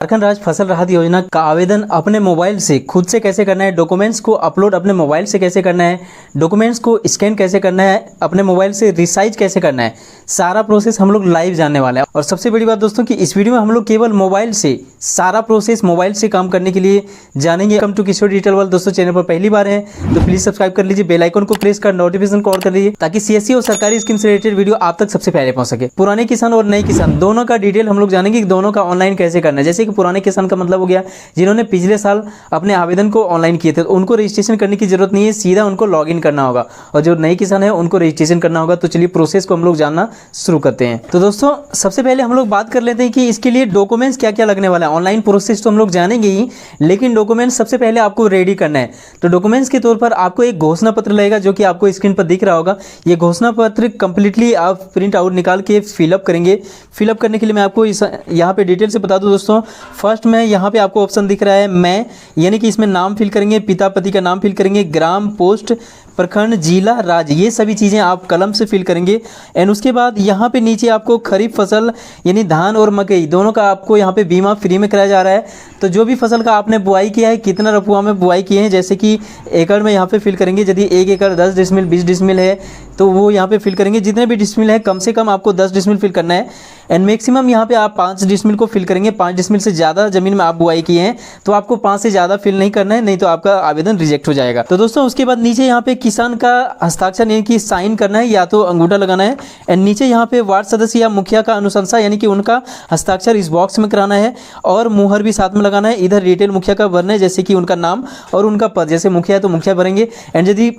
झारखंड राज्य फसल राहत योजना का आवेदन अपने मोबाइल से खुद से कैसे करना है, डॉक्यूमेंट्स को अपलोड अपने मोबाइल से कैसे करना है, डॉक्यूमेंट्स को स्कैन कैसे करना है, अपने मोबाइल से रिसाइज कैसे करना है, सारा प्रोसेस हम लोग लाइव जानने वाले हैं। और सबसे बड़ी बात दोस्तों कि इस वीडियो में हम लोग केवल मोबाइल से सारा प्रोसेस मोबाइल से काम करने के लिए जानेंगे। Welcome to Kishore digital world. दोस्तों चैनल पर पहली बार है तो प्लीज सब्सक्राइब कर लीजिए, बेल आइकन को प्रेस कर नोटिफिकेशन को ऑन कर लीजिए ताकि सीएससी और सरकारी स्कीम से रिलेटेड वीडियो आप तक सबसे पहले पहुंच सके। पुराने किसान और नए किसान दोनों का डिटेल हम लोग जानेंगे कि दोनों का ऑनलाइन कैसे करना है। जैसे कि पुराने किसान का मतलब हो गया जिन्होंने पिछले साल अपने आवेदन को ऑनलाइन किए थे, तो उनको रजिस्ट्रेशन करने की जरूरत नहीं है, सीधा उनको लॉगिन करना होगा। और जो नए किसान है उनको रजिस्ट्रेशन करना होगा। तो चलिए प्रोसेस को हम लोग जानना शुरू करते हैं। तो दोस्तों सबसे पहले हम लोग बात कर लेते हैं कि इसके लिए डॉक्यूमेंट्स क्या क्या लगने वाला है। ऑनलाइन प्रोसेस तो हम लोग जानेंगे ही, लेकिन डॉक्यूमेंट्स सबसे पहले आपको रेडी करना है। तो डॉक्यूमेंट्स के तौर पर आपको एक घोषणा पत्र लगेगा जो कि आपको स्क्रीन पर दिख रहा होगा। ये घोषणा पत्र कंप्लीटली आप प्रिंट आउट निकाल के फिलअप करेंगे। फिलअप करने के लिए मैं आपको यहाँ पे डिटेल से बता दूं दोस्तों। फर्स्ट में यहाँ पे आपको ऑप्शन दिख रहा है मैं, यानी कि इसमें नाम फिल करेंगे, पिता पति का नाम फिल करेंगे, ग्राम, पोस्ट, प्रखंड, जिला, राज्य, ये सभी चीज़ें आप कलम से फिल करेंगे। एंड उसके बाद यहाँ पे नीचे आपको खरीफ फसल यानी धान और मकई दोनों का आपको यहाँ पे बीमा फ्री में कराया जा रहा है। तो जो भी फसल का आपने बुआई किया है, कितना रफुआ में बुआई किए हैं, जैसे कि एकड़ में यहाँ पे फिल करेंगे। यदि 1 एकड़ 10 डिसमिल 20 डिसमिल है तो वो यहाँ पे फिल करेंगे। जितने भी डिसमिल है कम से कम आपको 10 डिसमिल फिल करना है। एंड मैक्सिमम यहाँ पे आप 5 डिसमिल को फिल करेंगे। 5 डिसमिल से ज़्यादा ज़मीन में आप बुआई किए हैं तो आपको 5 से ज़्यादा फिल नहीं करना है, नहीं तो आपका आवेदन रिजेक्ट हो जाएगा। तो दोस्तों उसके बाद नीचे यहाँ पे किसान का हस्ताक्षर यानी कि साइन करना है या तो अंगूठा लगाना है। एंड नीचे यहाँ पे वार्ड सदस्य या मुखिया का अनुशंसा यानी कि उनका हस्ताक्षर इस बॉक्स में कराना है और मुहर भी साथ में लगाना है। इधर डिटेल मुखिया का भरना है, जैसे कि उनका नाम और उनका पद। जैसे मुखिया है तो मुखिया भरेंगे, एंड यदि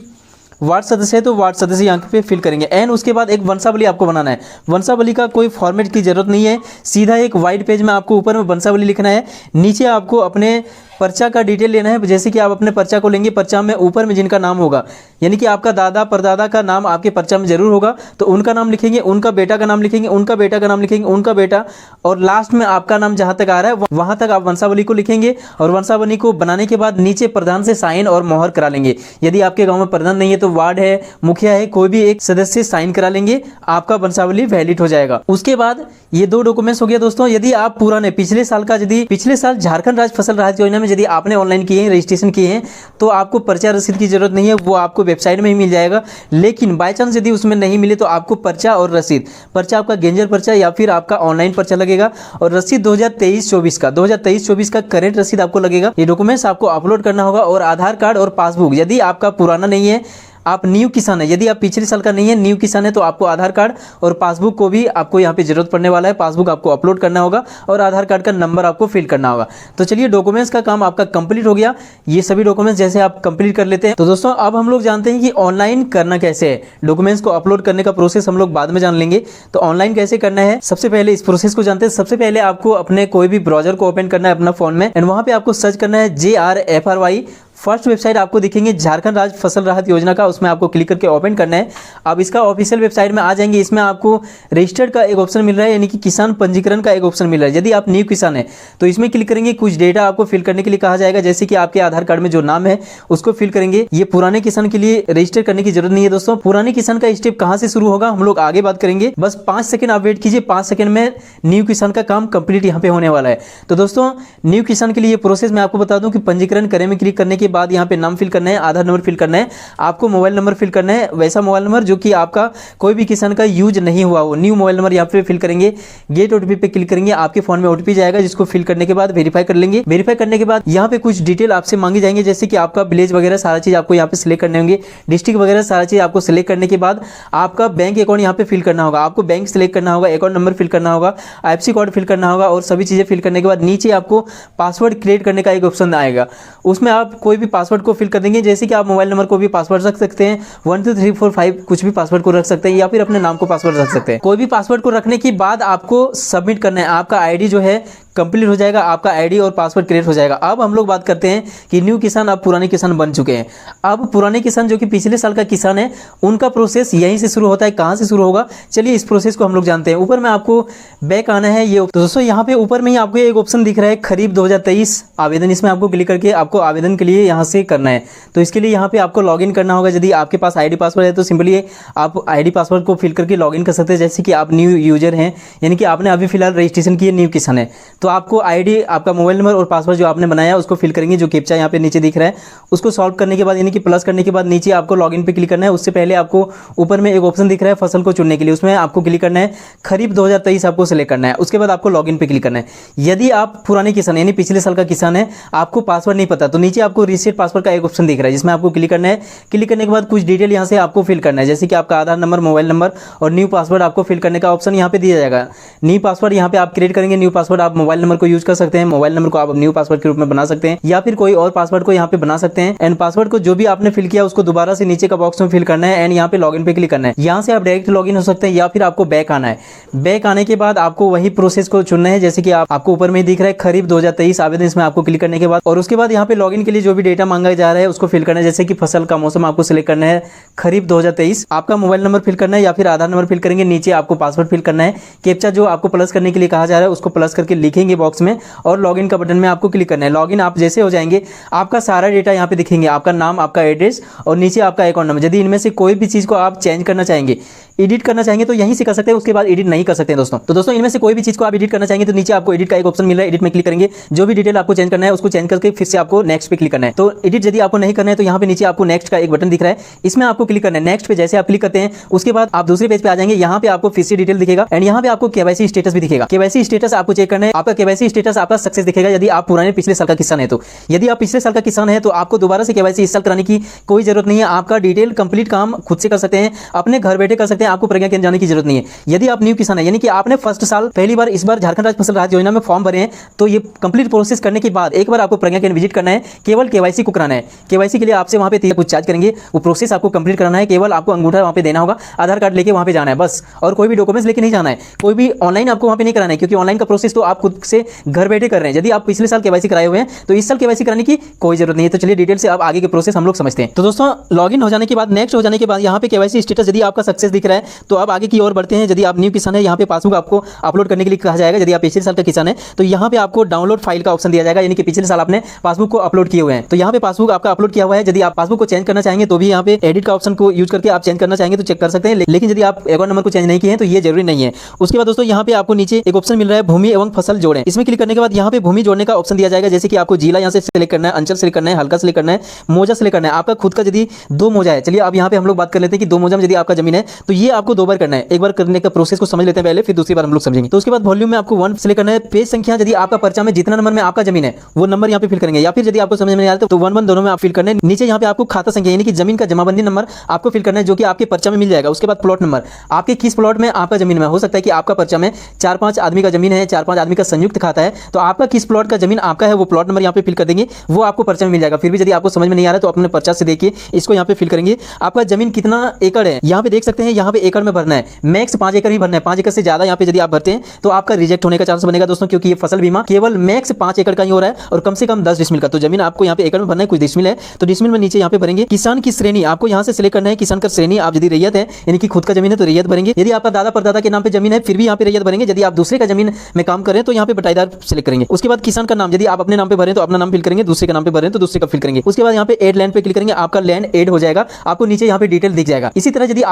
वार्ड सदस्य है तो वार्ड सदस्य यहाँ पे फिल करेंगे। एंड उसके बाद एक वंशावली आपको बनाना है। वंशावली का कोई फॉर्मेट की जरूरत नहीं है, सीधा एक वाइट पेज में आपको ऊपर में वंशावली लिखना है, नीचे आपको अपने पर्चा का डिटेल लेना है। जैसे कि आप अपने पर्चा को लेंगे, पर्चा में ऊपर में जिनका नाम होगा यानी कि आपका दादा परदादा का नाम आपके पर्चा में जरूर होगा, तो उनका नाम लिखेंगे, उनका बेटा का नाम लिखेंगे, उनका बेटा का नाम लिखेंगे, उनका बेटा, और लास्ट में आपका नाम जहां तक आ रहा है वहां तक आप वंशावली को लिखेंगे। और वंशावली को बनाने के बाद नीचे प्रधान से साइन और मोहर करा लेंगे। यदि आपके गाँव में प्रधान नहीं है तो वार्ड है, मुखिया है, कोई भी एक सदस्य साइन करा लेंगे, आपका वंशावली वैलिड हो जाएगा। उसके बाद ये 2 डॉक्यूमेंट्स हो गया दोस्तों। यदि आप पुराने पिछले साल का, यदि पिछले साल झारखंड राज्य फसल राहत योजना में यदि आपने ऑनलाइन किए हैं, रजिस्ट्रेशन किए हैं, तो आपको पर्चा रसीद की जरूरत नहीं है, वो आपको वेबसाइट में ही मिल जाएगा। लेकिन बाय चांस यदि उसमें नहीं मिले तो आपको पर्चा और रसीद, पर्चा आपका गेंजर पर्चा या फिर आपका ऑनलाइन पर्चा लगेगा, और रसीद 2023-24 का 2023-24 का करेंट रसीद आपको लगेगा। ये डॉक्यूमेंट्स आपको अपलोड करना होगा। और आधार कार्ड और पासबुक, यदि आपका पुराना नहीं है, आप न्यू किसान है, यदि आप पिछले साल का नहीं है, न्यू किसान है, तो आपको आधार कार्ड और पासबुक को भी आपको यहाँ पे जरूरत पड़ने वाला है। पासबुक आपको अपलोड करना होगा और आधार कार्ड का नंबर आपको फिल करना होगा। तो चलिए डॉक्यूमेंट्स का काम आपका कंप्लीट हो गया। ये सभी डॉक्यूमेंट्स जैसे आप कंप्लीट कर लेते हैं। तो दोस्तों अब हम लोग जानते हैं कि ऑनलाइन करना कैसे है। डॉक्यूमेंट्स को अपलोड करने का प्रोसेस हम लोग बाद में जान लेंगे। तो ऑनलाइन कैसे करना है, सबसे पहले इस प्रोसेस को जानते हैं। सबसे पहले आपको अपने कोई भी ब्राउजर को ओपन करना है अपना फोन में, एंड वहां पे आपको सर्च करना है JRFRY। फर्स्ट वेबसाइट आपको दिखेंगे झारखंड राज्य फसल राहत योजना का, उसमें आपको क्लिक करके ओपन करना है। अब इसका ऑफिशियल वेबसाइट में आ जाएंगे। इसमें आपको रजिस्टर्ड का एक ऑप्शन मिल रहा है, यानी कि किसान पंजीकरण का एक ऑप्शन मिल रहा है। यदि आप न्यू किसान है तो इसमें क्लिक करेंगे। कुछ डेटा आपको फिल करने के लिए कहा जाएगा, जैसे कि आपके आधार कार्ड में जो नाम है उसको फिल करेंगे। ये पुराने किसान के लिए रजिस्टर करने की जरूरत नहीं है दोस्तों। पुराने किसान का स्टेप कहाँ से शुरू होगा हम लोग आगे बात करेंगे। बस 5 सेकंड आप वेट कीजिए, 5 सेकंड में न्यू किसान का काम कंप्लीट यहाँ पे होने वाला है। तो दोस्तों न्यू किसान के लिए प्रोसेस मैं आपको बता दूं कि पंजीकरण करें में क्लिक करने के बाद यहाँ पे नाम फिल करना है, आधार नंबर फिल करना है, आपको मोबाइल नंबर फिल करना है, वैसा मोबाइल नंबर जो कि आपका कोई भी किसान का यूज नहीं हुआ हो। न्यू मोबाइल नंबर यहाँ पे फिल करेंगे। गेट ओटीपी पे क्लिक करेंगे, आपके फोन में ओटीपी जाएगा, जिसको फिल करने के बाद वेरीफाई कर लेंगे। वेरीफाई करने के बाद यहाँ पे कुछ डिटेल आपसे मांगी जाएंगे, जैसे कि आपका विलेज वगैरह सारा चीज आपको यहाँ पे सिलेक्ट करने होंगे, डिस्ट्रिक्ट वगैरह सारा चीज आपको सिलेक्ट करने के बाद आपका बैंक अकाउंट यहाँ पे फिल करना होगा। आपको बैंक सिलेक्ट करना होगा, अकाउंट नंबर फिल करना होगा, IFSC कोड फिल करना होगा, और सभी चीजें फिल करने के बाद नीचे आपको पासवर्ड क्रिएट करने का एक ऑप्शन आएगा। उसमें आप कोई भी पासवर्ड को फिल कर देंगे, जैसे कि आप मोबाइल नंबर को भी पासवर्ड रख सकते हैं, 1 2 3 4 5 कुछ भी पासवर्ड को रख सकते हैं, या फिर अपने नाम को पासवर्ड रख सकते हैं। कोई भी पासवर्ड को रखने के बाद आपको सबमिट करना है। आपका आईडी जो है कंप्लीट हो जाएगा, आपका आईडी और पासवर्ड क्रिएट हो जाएगा। अब हम लोग बात करते हैं कि न्यू किसान अब पुराने किसान बन चुके हैं। अब पुराने किसान जो कि पिछले साल का किसान है, उनका प्रोसेस यहीं से शुरू होता है। कहाँ से शुरू होगा, चलिए इस प्रोसेस को हम लोग जानते हैं। ऊपर में आपको बैक आना है। ये तो दोस्तों यहाँ पे ऊपर में ही आपको एक ऑप्शन दिख रहा है, खरीफ 2023 आवेदन। इसमें आपको क्लिक करके आपको आवेदन के लिए यहाँ से करना है। तो इसके लिए यहाँ पे आपको लॉगिन करना होगा। यदि आपके पास आईडी पासवर्ड है तो सिंपली आप आईडी पासवर्ड को फिल करके लॉगिन कर सकते हैं। जैसे कि आप न्यू यूजर हैं, यानी कि आपने अभी फिलहाल रजिस्ट्रेशन किए, न्यू किसान है, तो आपको आईडी, आपका मोबाइल नंबर और पासवर्ड जो आपने बनाया उसको फिल करेंगे, जो कैप्चा यहाँ पे नीचे दिख रहा है उसको सॉल्व करने के बाद यानी कि प्लस करने के बाद नीचे आपको लॉगिन पे क्लिक करना है। उससे पहले आपको ऊपर में एक ऑप्शन दिख रहा है फसल को चुनने के लिए, उसमें आपको क्लिक करना है, खरीफ 2023 आपको सिलेक्ट करना है। उसके बाद आपको लॉगिन पे क्लिक करना है। यदि आप पुराने किसान यानी पिछले साल का किसान है, आपको पासवर्ड नहीं पता, तो नीचे आपको रीसेट पासवर्ड का एक ऑप्शन दिख रहा है जिसमें आपको क्लिक करना है। क्लिक करने के बाद कुछ डिटेल यहाँ से आपको फिल करना है, जैसे कि आपका आधार नंबर, मोबाइल नंबर और न्यू पासवर्ड आपको फिल करने का ऑप्शन यहाँ पे दिया जाएगा। न्यू पासवर्ड यहाँ पे आप क्रिएट करेंगे। न्यू पासवर्ड आप मोबाइल नंबर को यूज कर सकते हैं, मोबाइल नंबर को आप न्यू पासवर्ड के रूप में बना सकते हैं या फिर कोई और पासवर्ड को यहाँ पे बना सकते हैं। एंड पासवर्ड को जो भी आपने फिल किया उसको दोबारा से नीचे का बॉक्स में फिल करना है एंड यहाँ पे लॉगिन पे क्लिक करना है। यहाँ से आप डायरेक्ट लॉगिन हो सकते हैं या फिर आपको बैक आना है। बैक आने के बाद आपको वही प्रोसेस को चुनना है, जैसे कि आपको ऊपर में दिख रहा है खरीफ 2023 आवेदन, इसमें आपको क्लिक करने के बाद और उसके बाद यहाँ पे लॉगिन के लिए जो भी डेटा मांगा जा रहा है उसको फिल करना है, जैसे कि फसल का मौसम आपको सिलेक्ट करना है खरीफ 2023, आपका मोबाइल नंबर फिल करना है या फिर आधार नंबर फिल करेंगे, नीचे आपको पासवर्ड फिल करना है। कैप्चा जो आपको प्लस करने के लिए कहा जा रहा है उसको प्लस करके लिखेंगे बॉक्स में और लॉगिन का बटन में आपको क्लिक करना है। लॉगिन आप जैसे हो जाएंगे आपका सारा डेटा यहाँ पे दिखेंगे, आपका नाम, आपका एड्रेस और नीचे आपका अकाउंट नंबर। यदि इनमें से कोई भी चीज़ को आप चेंज करना चाहेंगे, एडिट करना चाहेंगे तो यहीं से कर सकते हैं, उसके बाद एडिट नहीं कर सकते हैं दोस्तों। तो दोस्तों इनमें से कोई भी चीज़ को आप एडिट करना चाहेंगे तो नीचे आपको एडिट का एक ऑप्शन मिल रहा है, एडिट में क्लिक करेंगे, जो भी डिटेल आपको चेंज करना है उसको चेंज करके फिर से आपको नेक्स्ट पे क्लिक करना है। तो एडिट यदि आपको नहीं करना है तो यहाँ पे नीचे आपको नेक्स्ट का एक बटन दिख रहा है, इसमें आपको क्लिक करना है। नेक्स्ट पे जैसे आप क्लिक करते हैं उसके बाद आप दूसरे पेज पे आ जाएंगे, यहाँ पे आपको फिर से डिटेल दिखेगा एंड यहाँ पे आपको केवाईसी स्टेटस भी दिखेगा। केवाईसी स्टेटस आपको चेक करना है, आपका केवाईसी स्टेटस आपका सक्सेस दिखेगा यदि आप पुराने पिछले साल का किसान है तो। यदि आप पिछले साल का किसान है तो आपको दोबारा से केवाईसी इस साल कराने की कोई जरूरत नहीं है, आपका डिटेल कंप्लीट काम खुद से कर सकते हैं, अपने घर बैठे कर सकते हैं, आपको प्रज्ञा केंद्र जाने की जरूरत नहीं है। यदि आप न्यू किसान है यानी कि आपने फर्स्ट साल पहली बार इस बार झारखंड राज्य फसल राहत योजना में फॉर्म भरे हैं, तो ये कंप्लीट प्रोसेस करने के बाद एक बार आपको प्रज्ञा केंद्र विजिट करना है, केवल केवाईसी को कराना है। केवाईसी के लिए आपसे वहां पे कुछ चार्ज करेंगे, वो प्रोसेस आपको कंप्लीट कराना है, केवल आपको अंगूठा वहां पे देना होगा, आधार कार्ड लेके वहां पे जाना है बस, और कोई भी डॉक्यूमेंट्स लेके नहीं जाना है, कोई भी ऑनलाइन आपको वहां पे नहीं कराना है, क्योंकि ऑनलाइन का प्रोसेस तो आप खुद से घर बैठे कर रहे हैं। यदि आप पिछले साल केवाईसी कराए हुए हैं तो इस साल केवाईसी कराने की कोई जरूरत नहीं है। तो चलिए डिटेल से अब आगे के प्रोसेस हम लोग समझते हैं। तो दोस्तों लॉगिन हो जाने के बाद, नेक्स्ट हो जाने के बाद यहाँ पे केवाईसी स्टेटस यदि आपका सक्सेस दिख रहा है तो अब आगे की ओर बढ़ते हैं। यदि आप न्यू किसान है, यहाँ पे पासबुक आपको अपलोड करने के लिए कहा जाएगा। यदि आप पिछले साल का किसान है तो यहाँ पे आपको डाउनलोड फाइल का ऑप्शन दिया जाएगा, यानी कि पिछले साल आपने पासबुक को अपलोड किए हुए हैं तो यहाँ पे पासबुक आपका अपलोड किया हुआ है। यदि आप पासबुक को चेंज करना चाहेंगे तो भी यहाँ पे एडिट का ऑप्शन को यूज करके आप चेंज करना चाहेंगे तो चेक कर सकते हैं, लेकिन यदि आप अकाउंट नंबर को चेंज नहीं किए हैं तो ये जरूरी नहीं है। उसके बाद दोस्तों यहाँ पे आपको नीचे एक ऑप्शन मिल रहा है भूमि एवं फसल जोड़ें, इसमें क्लिक करने के बाद यहाँ पे भूमि जोड़ने का ऑप्शन दिया जाएगा, जैसे कि आपको जिला यहाँ से सिलेक्ट करना है, अंचल सिलेक्ट करना है, हल्का सिलेक्ट करना है, मोजा सिलेक्ट करना है, आपका खुद का यदि 2 मोजा है। चलिए अब यहाँ पे हम लोग बात कर लेते हैं कि 2 मोजा में यदि आपका जमीन है तो ये आपको 2 बार करना है। एक बार करने का प्रोसेस को समझ लेते हैं पहले, फिर दूसरी बार हम लोग समझेंगे। तो उसके बाद वॉल्यूम में आपको 1 सिलेक्ट करना है, पेज संख्या यदि आपका पर्चा में जितना नंबर में आपका जमीन है वो नंबर यहाँ पे फिल करेंगे, या फिर यदि आपको समझ में नहीं आ रहा तो 1 1 दोनों में आप फिल करना है। नीचे यहाँ पे आपको खाता संख्या यानी कि जमीन का जमाबंदी नंबर आपको फिल करना है, जो कि आपके पर्चा में मिल जाएगा। उसके बाद प्लॉट नंबर, आपके किस प्लॉट में आपका जमीन में, हो सकता है कि आपका पर्चा में 4-5 आदमी का जमीन है, 4-5 आदमी का संयुक्त खाता है, तो आपका किस प्लॉट का जमीन आपका है वो प्लॉट नंबर यहाँ पे फिल कर देंगे, वो आपको पर्चा में मिल जाएगा। फिर भी यदि आपको समझ में नहीं आ रहा है तो अपने पर्चा से देखिए, इसको यहाँ पे फिल करेंगे। आपका जमीन कितना एकड़ है यहाँ पे देख सकते हैं, यहाँ पे एकड़ में भरना है, मैक्स 5 एकड़ ही भरना है। 5 एकड़ से ज्यादा यहाँ पे यदि आप भरते हैं तो आपका रिजेक्ट होने का चांस बनेगा दोस्तों, क्योंकि ये फसल बीमा केवल मैक्स 5 एकड़ का ही हो रहा है और कम से कम 10 डिसमिल का। तो जमीन आपको यहाँ पे एकड़ में भरना है, कुछ डिसमिल है तो डिसमिल में नीचे यहाँ पे भरेंगे। किसान की श्रेणी आपको यहाँ से सिलेक्ट करना है, किसान का श्रेणी आप यदि रैयत है यानी कि खुद का जमीन है तो रैयत भरेंगे, यदि आपका दादा परदादा के नाम पे जमीन है फिर भी यहाँ पे रैयत भरेंगे, यदि आप दूसरे का जमीन में काम करें तो यहाँ पे बटाईदार सिलेक्ट करेंगे। उसके बाद किसान का नाम, यदि आप अपने नाम पे भरें तो अपना नाम फिल करेंगे, दूसरे का नाम पे भरें तो दूसरे का फिल करेंगे। उसके बाद यहाँ पे ऐड लैंड पे क्लिक करेंगे, आपका लैंड ऐड हो जाएगा, आपको नीचे यहाँ पे डिटेल दिख जाएगा। इसी तरह यदि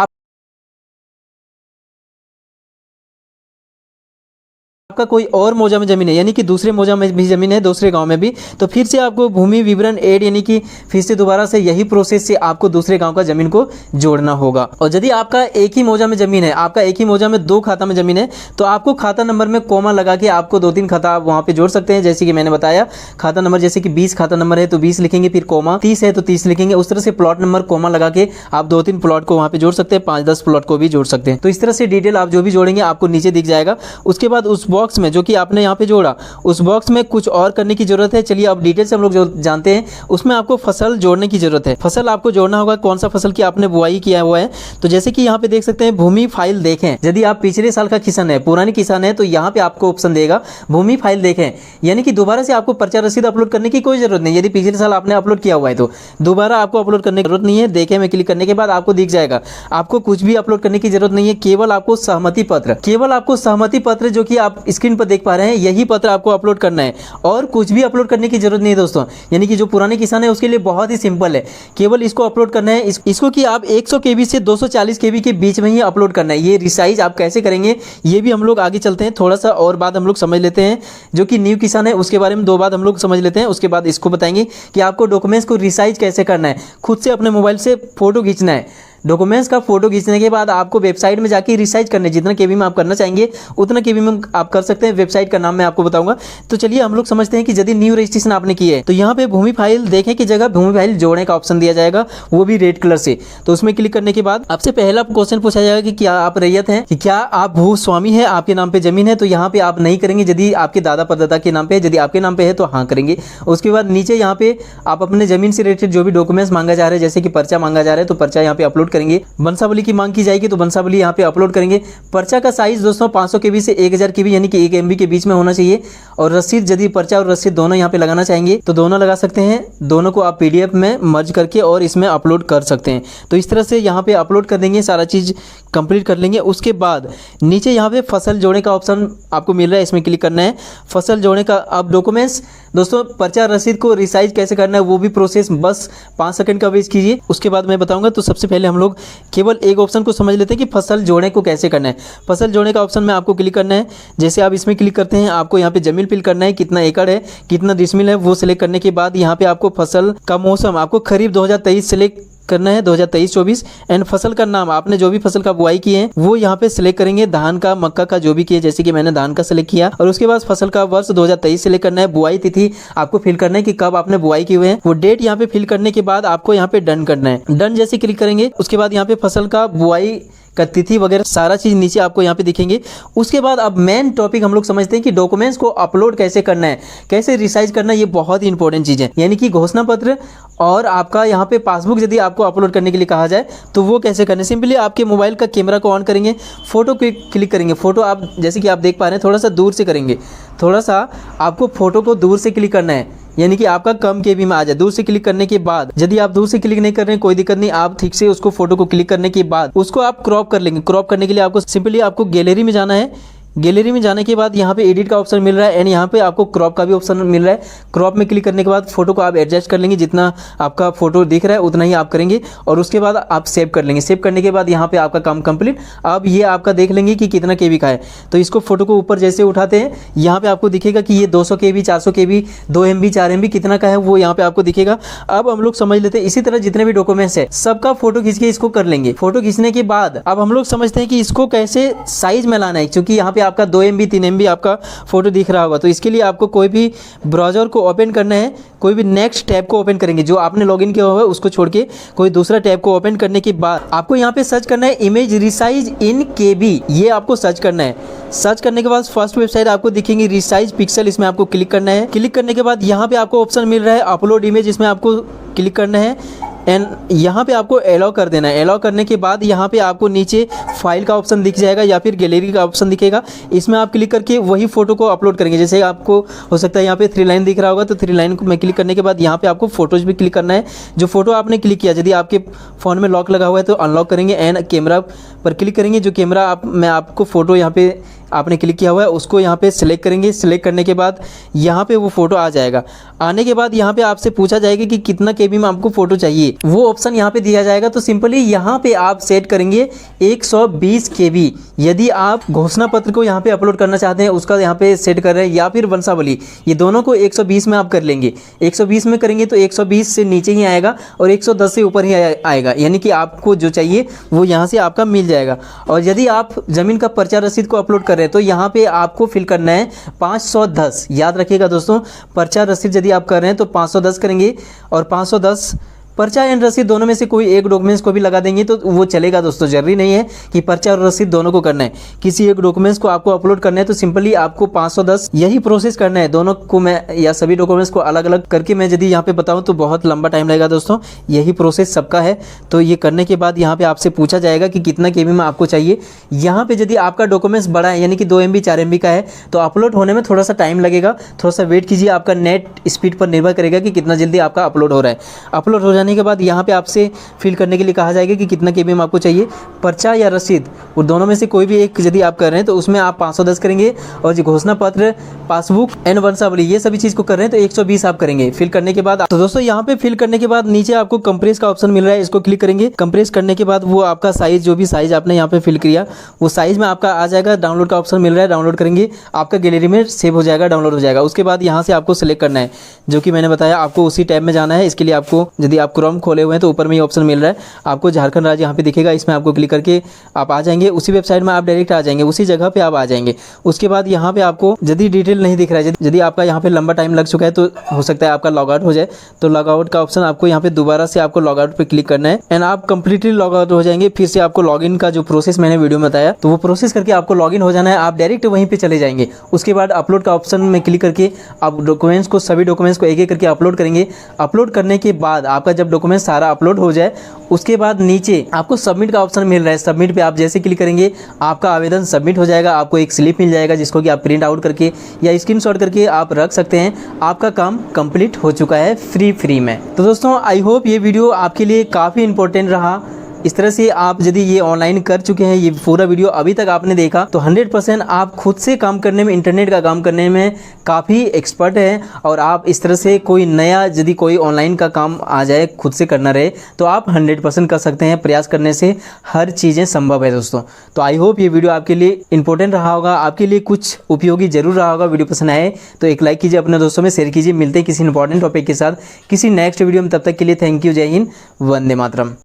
आपका कोई और मौजा में जमीन है यानी कि दूसरे मौजा में भी जमीन है, दूसरे गांव में भी, तो फिर से आपको भूमि विवरण ऐड यानी कि फिर से दोबारा से यही प्रोसेस से आपको दूसरे गांव का जमीन को जोड़ना होगा। और यदि आपका एक ही मौजा में जमीन है, आपका एक ही मौजा में 2 खाता में जमीन है तो आपको खाता नंबर में कोमा लगा के आपको 2-3 खाता आप वहां पे जोड़ सकते हैं। जैसे कि मैंने बताया खाता नंबर, जैसे कि 20 खाता नंबर है तो 20 लिखेंगे, फिर कोमा, 30 है तो 30 लिखेंगे। उस तरह से प्लॉट नंबर कोमा लगा के आप 2-3 प्लॉट को वहां पे जोड़ सकते हैं, 5-10 प्लॉट को भी जोड़ सकते हैं। तो इस तरह से डिटेल आप जो भी जोड़ेंगे आपको नीचे दिख जाएगा। उसके बाद उस बॉक्स में जो कि आपने यहाँ पे जोड़ा, उस बॉक्स में कुछ और करने की जरूरत है। चलिए अब डिटेल से हम लोग जो जानते हैं, उसमें आपको फसल जोड़ने की जरूरत है। फसल आपको जोड़ना होगा कौन सा फसल की आपने बुआई किया हुआ है। तो जैसे कि यहाँ पे देख सकते हैं भूमि फाइल देखें, यदि आप पिछले साल का किसान है, पुराने किसान है तो यहाँ पे आपको ऑप्शन देगा भूमि फाइल देखें, यानी कि दोबारा से आपको पर्चा रसीद अपलोड करने की कोई जरूरत नहीं। यदि पिछले साल आपने अपलोड किया हुआ है तो दोबारा आपको अपलोड करने की जरूरत नहीं है। देखें में क्लिक करने के बाद आपको दिख जाएगा, आपको कुछ भी अपलोड करने की जरूरत नहीं है, केवल आपको सहमति पत्र, केवल आपको सहमति पत्र जो कि आप स्क्रीन पर देख पा रहे हैं यही पत्र आपको अपलोड करना है और कुछ भी अपलोड करने की जरूरत नहीं है दोस्तों। यानी कि जो पुराने किसान है उसके लिए बहुत ही सिंपल है, केवल इसको अपलोड करना है। इसको कि आप 100 KB से 240 KB के बीच में ही अपलोड करना है। ये रिसाइज आप कैसे करेंगे ये भी हम लोग आगे चलते हैं, थोड़ा सा और बात हम लोग समझ लेते हैं। जो कि न्यू किसान है उसके बारे में 2 बात हम लोग समझ लेते हैं, उसके बाद इसको बताएंगे कि आपको डॉक्यूमेंट्स को रिसाइज कैसे करना है। खुद से अपने मोबाइल से फोटो खींचना है। डॉक्यूमेंट्स का फोटो खींचने के बाद आपको वेबसाइट में जाके रिसाइज करने, जितना केबी में आप करना चाहेंगे उतना केबी में आप कर सकते हैं। वेबसाइट का नाम मैं आपको बताऊंगा। तो चलिए हम लोग समझते हैं कि यदि न्यू रजिस्ट्रेशन आपने की है तो यहाँ पे भूमि फाइल देखें की जगह भूमि फाइल जोड़ने का ऑप्शन दिया जाएगा, वो भी रेड कलर से। तो उसमें क्लिक करने के बाद आपसे पहला क्वेश्चन पूछा जाएगा कि क्या आप रैयत हैं, कि क्या आप भूस्वामी है, आपके नाम पे जमीन है। तो यहाँ पे आप नहीं करेंगे। यदि आपके दादा परदादा के नाम पे है, यदि आपके नाम पे है तो हाँ करेंगे। उसके बाद नीचे यहाँ पे आप अपने जमीन से रिलेटेड जो भी डॉक्यूमेंट्स मांगा जा रहा है, जैसे कि पर्चा मांगा जा रहा है तो पर्चा यहाँ पे अपलोड करेंगे। वंशावली की मांग की जाएगी तो वंशावली यहाँ पे अपलोड करेंगे। पर्चा का साइज दोस्तों 500 KB से 1000 KB यानी कि 1 MB के बीच में होना चाहिए। और रसीद, यदि पर्चा और रसीद दोनों यहाँ पे लगाना चाहेंगे तो दोनों लगा सकते हैं। दोनों को आप PDF में मर्ज करके और इसमें अपलोड कर सकते हैं। तो इस तरह से यहाँ पे अपलोड कर देंगे, सारा चीज़ कंप्लीट कर लेंगे। उसके बाद नीचे यहाँ पे फसल जोड़ने का ऑप्शन आपको मिल रहा है, इसमें क्लिक करना है। फसल जोड़ने का अब डॉक्यूमेंट्स दोस्तों पर्चा रसीद को रिसाइज कैसे करना है वो भी प्रोसेस बस 5 सेकंड का वेट कीजिए, उसके बाद मैं बताऊंगा। तो सबसे पहले हम लोग केवल एक ऑप्शन को समझ लेते हैं कि फसल जोड़ने को कैसे करना है। फसल जोड़ने का ऑप्शन में आपको क्लिक करना है। जैसे आप इसमें क्लिक करते हैं आपको यहाँ पे जमीन फिल करना है, कितना एकड़ है, कितना डिसमिल है, वो सिलेक्ट करने के बाद यहाँ पे आपको फसल का मौसम आपको खरीफ 2023 सिलेक्ट करना है, 2023-24। एंड फसल का नाम आपने जो भी फसल का बुआई किए हैं वो यहाँ पे सिलेक्ट करेंगे, धान का, मक्का का, जो भी किए, जैसे कि मैंने धान का सिलेक्ट किया। और उसके बाद फसल का वर्ष 2023 सिलेक्ट करना है। बुआई तिथि आपको फिल करना है कि कब आपने बुआई की हुए हैं, वो डेट यहाँ पे फिल करने के बाद आपको यहाँ पे डन करना है। डन जैसे क्लिक करेंगे उसके बाद यहाँ पे फसल का बुआई का तिथि वगैरह सारा चीज नीचे आपको यहाँ पे दिखेंगे। उसके बाद अब मेन टॉपिक हम लोग समझते हैं कि डॉक्यूमेंट्स को अपलोड कैसे करना है, कैसे रिसाइज करना है। ये बहुत ही इंपॉर्टेंट चीज है। यानी कि घोषणा पत्र और आपका यहाँ पे पासबुक यदि आपको अपलोड करने के लिए कहा जाए तो वो कैसे करना है। सिंपली आपके मोबाइल का कैमरा को ऑन करेंगे, फोटो क्लिक करेंगे। फोटो आप जैसे कि आप देख पा रहे हैं थोड़ा सा दूर से करेंगे, थोड़ा सा आपको फोटो को दूर से क्लिक करना है, यानी कि आपका कम KB में आ जाए। दूर से क्लिक करने के बाद यदि आप दूर से क्लिक नहीं कर रहे हैं कोई दिक्कत नहीं, आप ठीक से उसको फोटो को क्लिक करने के बाद उसको आप क्रॉप कर लेंगे। क्रॉप करने के लिए आपको सिंपली आपको गैलरी में जाना है। गैलरी में जाने के बाद यहाँ पे एडिट का ऑप्शन मिल रहा है एंड यहाँ पे आपको क्रॉप का भी ऑप्शन मिल रहा है। क्रॉप में क्लिक करने के बाद फोटो को आप एडजस्ट कर लेंगे, जितना आपका फोटो दिख रहा है उतना ही आप करेंगे और उसके बाद आप सेव कर लेंगे। सेव करने के बाद यहाँ पे आपका काम कंप्लीट। अब ये आपका देख लेंगे कि कितना KB का है। तो इसको फोटो को ऊपर जैसे उठाते हैं यहाँ पे आपको दिखेगा कि ये 200 KB, 400 KB, 2 MB, 4 MB कितना का है वो यहाँ पे आपको दिखेगा। अब हम लोग समझ लेते हैं इसी तरह जितने भी डॉक्यूमेंट्स है सबका फोटो खींच के इसको कर लेंगे। फोटो खींचने के बाद अब हम लोग समझते हैं कि इसको कैसे साइज में लाना है, क्योंकि यहाँ पे आपका 2 MB 3 MB आपका फोटो दिख रहा होगा। तो इसके लिए आपको कोई भी ब्राउजर को ओपन करना है, कोई भी नेक्स्ट टैब को ओपन करेंगे, जो आपने लॉगिन किया हुआ है उसको छोड़ के कोई दूसरा टैब को ओपन करने के बाद आपको यहाँ पे सर्च करना है इमेज रिसाइज इन KB, ये आपको सर्च करना है। सर्च करने के बाद फर्स्ट वेबसाइट आपको दिखेंगी रिसाइज पिक्सल, इसमें आपको क्लिक करना है। क्लिक करने के बाद यहाँ पे आपको ऑप्शन मिल रहा है अपलोड इमेज, इसमें आपको क्लिक करना है एंड यहाँ पे आपको अलाउ कर देना है। अलाउ करने के बाद यहाँ पे आपको नीचे फाइल का ऑप्शन दिख जाएगा या फिर गैलरी का ऑप्शन दिखेगा, इसमें आप क्लिक करके वही फोटो को अपलोड करेंगे। जैसे आपको हो सकता है यहाँ पे 3 लाइन दिख रहा होगा, तो 3 लाइन को में क्लिक करने के बाद यहाँ पे आपको फोटोज भी क्लिक करना है। जो फोटो आपने क्लिक किया, यदि आपके फ़ोन में लॉक लगा हुआ है तो अनलॉक करेंगे एंड कैमरा पर क्लिक करेंगे। जो कैमरा मैं आपको फ़ोटो यहाँ पे आपने क्लिक किया हुआ है उसको यहाँ पे सिलेक्ट करेंगे। सिलेक्ट करने के बाद यहाँ पे वो फोटो आ जाएगा। आने के बाद यहाँ पे आपसे पूछा जाएगा कि कितना KB में आपको फोटो चाहिए, वो ऑप्शन यहाँ पे दिया जाएगा। तो सिंपली यहाँ पे आप सेट करेंगे 120 KB। यदि आप घोषणा पत्र को यहाँ पे अपलोड करना चाहते हैं उसका यहाँ पे सेट कर रहे हैं, या फिर वंशावली, ये दोनों को 120 में आप कर लेंगे। 120 में करेंगे तो 120 से नीचे ही आएगा और 110 से ऊपर ही आएगा, यानी कि आपको जो चाहिए वो यहाँ से आपका मिल जाएगा। और यदि आप ज़मीन का पर्चा रसीद को अपलोड कर रहे हैं तो यहाँ पे आपको फिल करना है 510। याद रखिएगा दोस्तों, पर्चा रसीद यदि आप कर रहे हैं तो 510 करेंगे और 510 पर्चा एंड रसीद दोनों में से कोई एक डॉक्यूमेंट्स को भी लगा देंगे तो वो चलेगा दोस्तों। जरूरी नहीं है कि पर्चा और रसीद दोनों को करना है, किसी एक डॉक्यूमेंट्स को आपको अपलोड करना है तो सिंपली आपको 510 यही प्रोसेस करना है। दोनों को मैं या सभी डॉक्यूमेंट्स को अलग अलग करके मैं यदि यहाँ पे बताऊँ तो बहुत लंबा टाइम लगेगा दोस्तों। यही प्रोसेस सबका है। तो ये करने के बाद यहाँ पे आपसे पूछा जाएगा कि कितना KB में आपको चाहिए। यहाँ पे यदि आपका डॉक्यूमेंट्स बड़ा है यानी कि 2 MB 4 MB का है तो अपलोड होने में थोड़ा सा टाइम लगेगा, थोड़ा सा वेट कीजिए। आपका नेट स्पीड पर निर्भर करेगा कि कितना जल्दी आपका अपलोड हो रहा है। अपलोड हो जाने आने के बाद यहाँ पे आपसे फिल करने के लिए कहा जाएगा कि कितना केबी में आपको चाहिए, पर्चा या रसीद, और दोनों में से कोई भी एक यदि आप कर रहे हैं तो उसमें आप 510 करेंगे, और जो घोषणा पत्र, पासबुक एंड वंशावली ये सभी चीज़ को कर रहे हैं तो 120 आप करेंगे फिल करने के बाद। तो दोस्तों यहाँ पे फिल करने के बाद नीचे आपको कंप्रेस का ऑप्शन मिल रहा है, इसको क्लिक करेंगे। कंप्रेस करने के बाद वो आपका साइज, जो भी साइज आपने यहाँ पे फिल किया वो साइज में आपका आ जाएगा। डाउनलोड का ऑप्शन मिल रहा है, डाउनलोड करेंगे, आपका गैलरी में सेव हो जाएगा, डाउनलोड हो जाएगा। उसके बाद यहाँ से आपको सिलेक्ट करना है, जो कि मैंने बताया आपको उसी टैब में जाना है। इसके लिए आपको, यदि आप क्रोम खोले हुए हैं तो ऊपर में ये ऑप्शन मिल रहा है आपको, झारखंड राज्य यहाँ पे दिखेगा, इसमें आपको क्लिक करके आप आ जाएंगे, उसी वेबसाइट में आप डायरेक्ट आ जाएंगे, उसी जगह पे आप आ जाएंगे। उसके बाद यहाँ पे आपको यदि डिटेल नहीं दिख रहा है, यदि आपका यहाँ पे लंबा टाइम लग चुका है तो हो सकता है आपका लॉग आउट हो जाए, तो लॉग आउट का ऑप्शन आपको यहाँ पे दोबारा से आपको लॉग आउट पे क्लिक करना है एंड आप कंप्लीटली लॉग आउट हो जाएंगे। फिर से आपको लॉगिन का जो प्रोसेस मैंने वीडियो में बताया तो वो प्रोसेस करके आपको लॉगिन हो जाना है, आप डायरेक्ट वहीं पे चले जाएंगे। उसके बाद अपलोड का ऑप्शन में क्लिक करके आप डॉक्यूमेंट्स को, सभी डॉक्यूमेंट्स को एक एक करके अपलोड करेंगे। अपलोड करने के बाद आपका जब डॉक्यूमेंट सारा अपलोड हो जाए उसके बाद नीचे आपको सबमिट का ऑप्शन मिल रहा है, सबमिट पे आप जैसे क्लिक करेंगे आपका आवेदन सबमिट हो जाएगा। आपको एक स्लिप मिल जाएगा जिसको कि आप प्रिंट आउट करके या स्क्रीनशॉट करके आप रख सकते हैं। आपका काम कंप्लीट हो चुका है फ्री में। तो दोस्तों आई होप ये वीडियो आपके लिए काफ़ी इंपॉर्टेंट रहा। इस तरह से आप यदि ये ऑनलाइन कर चुके हैं, ये पूरा वीडियो अभी तक आपने देखा तो 100% आप खुद से काम करने में, इंटरनेट का काम करने में काफ़ी एक्सपर्ट हैं। और आप इस तरह से कोई नया, यदि कोई ऑनलाइन का काम आ जाए, खुद से करना रहे तो आप 100% कर सकते हैं। प्रयास करने से हर चीज़ें संभव है दोस्तों। तो आई होप ये वीडियो आपके लिए इंपॉर्टेंट रहा होगा, आपके लिए कुछ उपयोगी जरूर रहा होगा। वीडियो पसंद आए तो एक लाइक कीजिए, अपने दोस्तों में शेयर कीजिए। मिलते हैं किसी इंपॉर्टेंट टॉपिक के साथ किसी नेक्स्ट वीडियो में, तब तक के लिए थैंक यू, जय हिंद, वंदे मातरम।